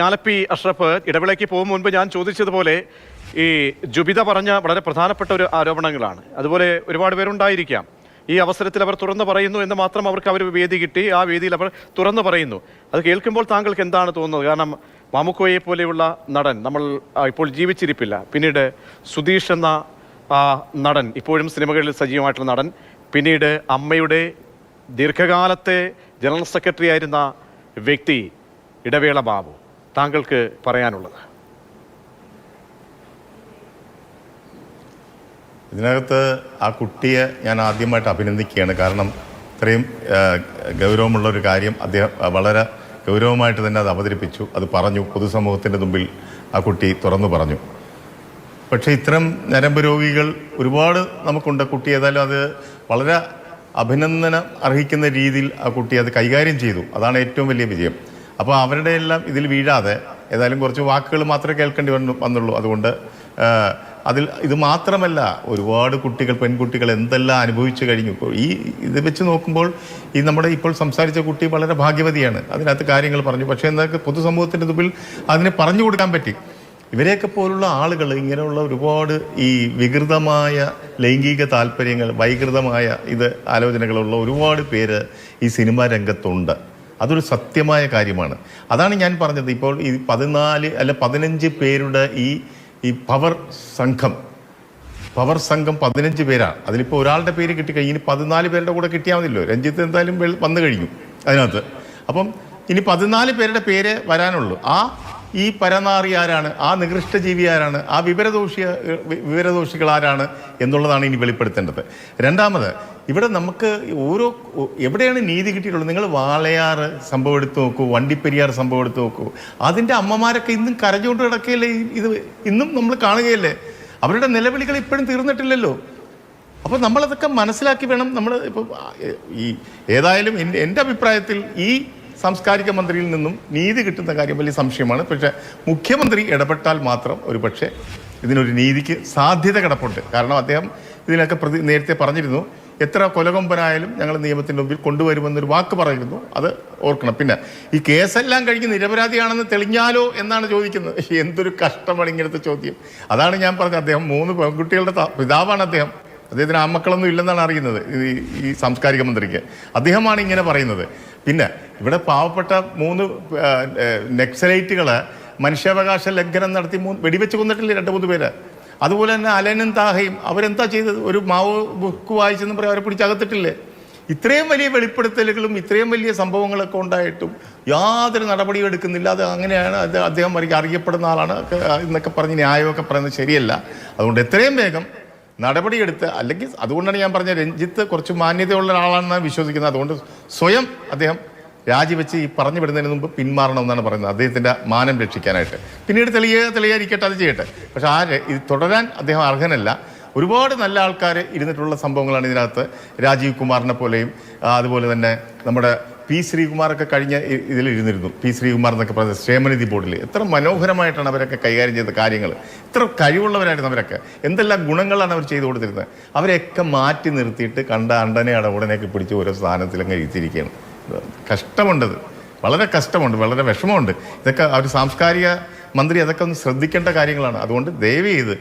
ആലപ്പി അഷ്റഫ്, ഇടവേളയ്ക്ക് പോകും മുൻപ് ഞാൻ ചോദിച്ചതുപോലെ ഈ ജുബിത പറഞ്ഞ വളരെ പ്രധാനപ്പെട്ട ഒരു ആരോപണങ്ങളാണ്. അതുപോലെ ഒരുപാട് പേരുണ്ടായിരിക്കാം. ഈ അവസരത്തിൽ അവർ തുറന്നു പറയുന്നു എന്ന് മാത്രം അവർക്ക് വേദി കിട്ടി, ആ വേദിയിൽ അവർ തുറന്നു പറയുന്നു. അത് കേൾക്കുമ്പോൾ താങ്കൾക്ക് എന്താണ് തോന്നുന്നത്? കാരണം മാമുക്കോയെ പോലെയുള്ള നടൻ നമ്മൾ ഇപ്പോൾ ജീവിച്ചിരിപ്പില്ല. പിന്നീട് സുധീഷ് എന്ന നടൻ, ഇപ്പോഴും സിനിമകളിൽ സജീവമായിട്ടുള്ള നടൻ, പിന്നീട് അമ്മയുടെ ദീർഘകാലത്തെ ജനറൽ സെക്രട്ടറി ആയിരുന്ന വ്യക്തി ഇടവേള ബാബു, താങ്കൾക്ക് പറയാനുള്ളത്? ഇതിനകത്ത് ആ കുട്ടിയെ ഞാൻ ആദ്യമായിട്ട് അഭിനന്ദിക്കുകയാണ്. കാരണം ഇത്രയും ഗൗരവമുള്ള ഒരു കാര്യം അദ്ദേഹം വളരെ ഗൗരവമായിട്ട് തന്നെ അത് അവതരിപ്പിച്ചു, അത് പറഞ്ഞു, പൊതുസമൂഹത്തിൻ്റെ മുമ്പിൽ ആ കുട്ടി തുറന്നു പറഞ്ഞു. പക്ഷേ ഇത്തരം ഞരമ്പ് രോഗികൾ ഒരുപാട് നമുക്കുണ്ട്. കുട്ടി ഏതായാലും അത് വളരെ അഭിനന്ദനം അർഹിക്കുന്ന രീതിയിൽ ആ കുട്ടി അത് കൈകാര്യം ചെയ്തു. അതാണ് ഏറ്റവും വലിയ വിജയം. അപ്പോൾ അവരുടെ എല്ലാം ഇതിൽ വീഴാതെ ഏതായാലും കുറച്ച് വാക്കുകൾ മാത്രമേ കേൾക്കേണ്ടി വന്നുള്ളൂ. അതുകൊണ്ട് ഇത് മാത്രമല്ല, ഒരുപാട് കുട്ടികൾ, പെൺകുട്ടികൾ എന്തെല്ലാം അനുഭവിച്ചു കഴിഞ്ഞു. ഇപ്പോൾ ഇത് വെച്ച് നോക്കുമ്പോൾ നമ്മുടെ ഇപ്പോൾ സംസാരിച്ച കുട്ടി വളരെ ഭാഗ്യവതിയാണ്. അതിനകത്ത് കാര്യങ്ങൾ പറഞ്ഞു. പക്ഷേ എന്നാൽ പൊതുസമൂഹത്തിൻ്റെ മുമ്പിൽ അതിനെ പറഞ്ഞു കൊടുക്കാൻ പറ്റി. ഇവരെയൊക്കെ പോലുള്ള ആളുകൾ, ഇങ്ങനെയുള്ള ഒരുപാട് ഈ വികൃതമായ ലൈംഗിക താല്പര്യങ്ങൾ, വൈകൃതമായ ആലോചനകളുള്ള ഒരുപാട് പേര് ഈ സിനിമാ രംഗത്തുണ്ട്. അതൊരു സത്യമായ കാര്യമാണ്. അതാണ് ഞാൻ പറഞ്ഞത്. ഇപ്പോൾ ഈ 14 അല്ല 15 പേരുടെ ഈ പവർ സംഘം 15 പേരാണ്. അതിലിപ്പോൾ ഒരാളുടെ പേര് കിട്ടിക്കഴിഞ്ഞു. ഇനി 14 പേരുടെ കൂടെ കിട്ടിയാൽ മതിയല്ലോ. രഞ്ജിത്ത് എന്തായാലും വന്നു കഴിഞ്ഞു അതിനകത്ത്. അപ്പം ഇനി 14 പേരുടെ പേര് വരാനുള്ളൂ. ഈ പരനാറി ആരാണ്, ആ നികൃഷ്ട ജീവി ആരാണ്, ആ വിവരദോഷികൾ ആരാണ് എന്നുള്ളതാണ് ഇനി വെളിപ്പെടുത്തേണ്ടത്. രണ്ടാമത്, ഇവിടെ നമുക്ക് എവിടെയാണ് നീതി കിട്ടിയിട്ടുള്ളത്? നിങ്ങൾ വാളയാർ സംഭവം എടുത്ത് നോക്കൂ, വണ്ടിപ്പെരിയാർ സംഭവം എടുത്ത് നോക്കൂ. അതിൻ്റെ അമ്മമാരൊക്കെ ഇന്നും കരഞ്ഞുകൊണ്ട് കിടക്കുകയല്ലേ? ഇന്നും നമ്മൾ കാണുകയല്ലേ? അവരുടെ നിലവിളികൾ ഇപ്പോഴും തീർന്നിട്ടില്ലല്ലോ. അപ്പോൾ നമ്മളതൊക്കെ മനസ്സിലാക്കി വേണം നമ്മൾ ഇപ്പോൾ ഏതായാലും എൻ്റെ അഭിപ്രായത്തിൽ ഈ സാംസ്കാരിക മന്ത്രിയിൽ നിന്നും നീതി കിട്ടുന്ന കാര്യം വലിയ സംശയമാണ്. പക്ഷേ മുഖ്യമന്ത്രി ഇടപെട്ടാൽ മാത്രം ഒരു പക്ഷേ ഇതിനൊരു നീതിക്ക് സാധ്യത കിടപ്പുണ്ട്. കാരണം അദ്ദേഹം ഇതിനൊക്കെ നേരത്തെ പറഞ്ഞിരുന്നു, എത്ര കൊലകൊമ്പനായാലും ഞങ്ങൾ നിയമത്തിൻ്റെ മുമ്പിൽ കൊണ്ടുവരുമെന്നൊരു വാക്ക് പറയുന്നു. അത് ഓർക്കണം. പിന്നെ ഈ കേസെല്ലാം കഴിഞ്ഞ് നിരപരാധിയാണെന്ന് തെളിഞ്ഞാലോ എന്നാണ് ചോദിക്കുന്നത്. എന്തൊരു കഷ്ടമാണ് ഇങ്ങനത്തെ ചോദ്യം. അതാണ് ഞാൻ പറഞ്ഞത്. അദ്ദേഹം 3 പെൺകുട്ടികളുടെ പിതാവാണ്. അദ്ദേഹത്തിന് ആൺമക്കളൊന്നും ഇല്ലെന്നാണ് അറിയുന്നത് ഈ സാംസ്കാരിക മന്ത്രിക്ക്. അദ്ദേഹമാണ് ഇങ്ങനെ പറയുന്നത്. പിന്നെ ഇവിടെ പാവപ്പെട്ട 3 നക്സലൈറ്റുകളെ മനുഷ്യാവകാശ ലംഘനം നടത്തി വെടിവെച്ച് കൊന്നിട്ടില്ലേ 2-3 പേര്. അതുപോലെ തന്നെ അലനും താഹയും അവരെന്താ ചെയ്തത്? ഒരു മാവോ ബുക്ക് വായിച്ചെന്ന് പറയും അവരെ പിടിച്ചകത്തിട്ടില്ലേ? ഇത്രയും വലിയ വെളിപ്പെടുത്തലുകളും ഇത്രയും വലിയ സംഭവങ്ങളൊക്കെ ഉണ്ടായിട്ടും യാതൊരു നടപടിയും എടുക്കുന്നില്ല. അത് അങ്ങനെയാണ്, അദ്ദേഹം അറിയപ്പെടുന്ന ആളാണ് എന്നൊക്കെ പറഞ്ഞ് ന്യായമൊക്കെ പറയുന്നത് ശരിയല്ല. അതുകൊണ്ട് എത്രയും വേഗം നടപടിയെടുത്ത്, അല്ലെങ്കിൽ അതുകൊണ്ടാണ് ഞാൻ പറഞ്ഞ രഞ്ജിത്ത് കുറച്ച് മാന്യതയുള്ള ഒരാളാണെന്നാണ് വിശ്വസിക്കുന്നത്. അതുകൊണ്ട് സ്വയം അദ്ദേഹം രാജിവെച്ച് ഈ പറഞ്ഞു വിടുന്നതിന് മുമ്പ് പിന്മാറണമെന്നാണ് പറയുന്നത്, അദ്ദേഹത്തിൻ്റെ മാനം രക്ഷിക്കാനായിട്ട്. പിന്നീട് തെളിയാതിരിക്കട്ടെ, അത് ചെയ്യട്ടെ. പക്ഷെ ഇത് തുടരാൻ അദ്ദേഹം അർഹനല്ല. ഒരുപാട് നല്ല ആൾക്കാർ ഇരുന്നിട്ടുള്ള സംഭവങ്ങളാണ് ഇതിനകത്ത്. രാജീവ് കുമാറിനെ പോലെയും അതുപോലെ തന്നെ നമ്മുടെ പി ശ്രീകുമാറൊക്കെ കഴിഞ്ഞ ഇതിലിരുന്നിരുന്നു. പി ശ്രീകുമാർ എന്നൊക്കെ പറയുന്നത് ക്ഷേമനിധി ബോർഡിൽ എത്ര മനോഹരമായിട്ടാണ് അവരൊക്കെ കൈകാര്യം ചെയ്ത കാര്യങ്ങൾ. ഇത്ര കഴിവുള്ളവരായിരുന്നു അവരൊക്കെ. എന്തെല്ലാം ഗുണങ്ങളാണ് അവർ ചെയ്തു കൊടുത്തിരുന്നത്. അവരെയൊക്കെ മാറ്റി നിർത്തിയിട്ട് കണ്ട അണ്ടനെ അടവുടനെയൊക്കെ പിടിച്ച് ഓരോ സ്ഥാനത്തിലങ്ങ് ഇരുത്തിയിരിക്കുകയാണ്. കഷ്ടമുണ്ടത്, വളരെ കഷ്ടമുണ്ട്, വളരെ വിഷമമുണ്ട്. ഇതൊക്കെ ഒരു സാംസ്കാരിക മന്ത്രി അതൊക്കെ ഒന്ന് ശ്രദ്ധിക്കേണ്ട കാര്യങ്ങളാണ്. അതുകൊണ്ട് ദയവ് ചെയ്ത്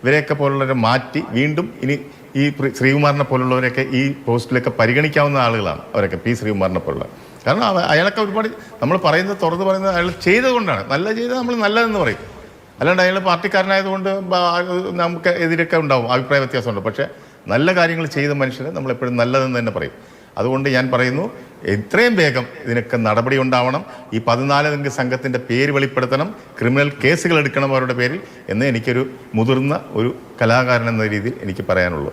ഇവരെയൊക്കെ പോലുള്ളവരെ മാറ്റി വീണ്ടും ഇനി ഈ ശ്രീകുമാറിനെ പോലുള്ളവരൊക്കെ ഈ പോസ്റ്റിലൊക്കെ പരിഗണിക്കാവുന്ന ആളുകളാണ് അവരൊക്കെ. പി ശ്രീകുമാറിനെ പോലുള്ള. കാരണം അയാളൊക്കെ ഒരുപാട് നമ്മൾ പറയുന്നത്, തുറന്ന് പറയുന്നത് അയാൾ ചെയ്തതുകൊണ്ടാണ്. നല്ല ചെയ്തത് നമ്മൾ നല്ലതെന്ന് പറയും. അല്ലാണ്ട് അയാൾ പാർട്ടിക്കാരനായതുകൊണ്ട് നമുക്ക് എതിരൊക്കെ ഉണ്ടാവും, അഭിപ്രായ വ്യത്യാസമുണ്ട്. പക്ഷേ നല്ല കാര്യങ്ങൾ ചെയ്ത മനുഷ്യനെ നമ്മളെപ്പോഴും നല്ലതെന്ന് തന്നെ പറയും. അതുകൊണ്ട് ഞാൻ പറയുന്നു, എത്രയും വേഗം ഇതിനൊക്കെ നടപടി ഉണ്ടാവണം. ഈ 14 അംഗ സംഘത്തിൻ്റെ പേര് വെളിപ്പെടുത്തണം, ക്രിമിനൽ കേസുകൾ എടുക്കണം അവരുടെ പേരിൽ എന്ന് എനിക്കൊരു മുതിർന്ന ഒരു കലാകാരൻ എന്ന രീതിയിൽ എനിക്ക് പറയാനുള്ളൂ.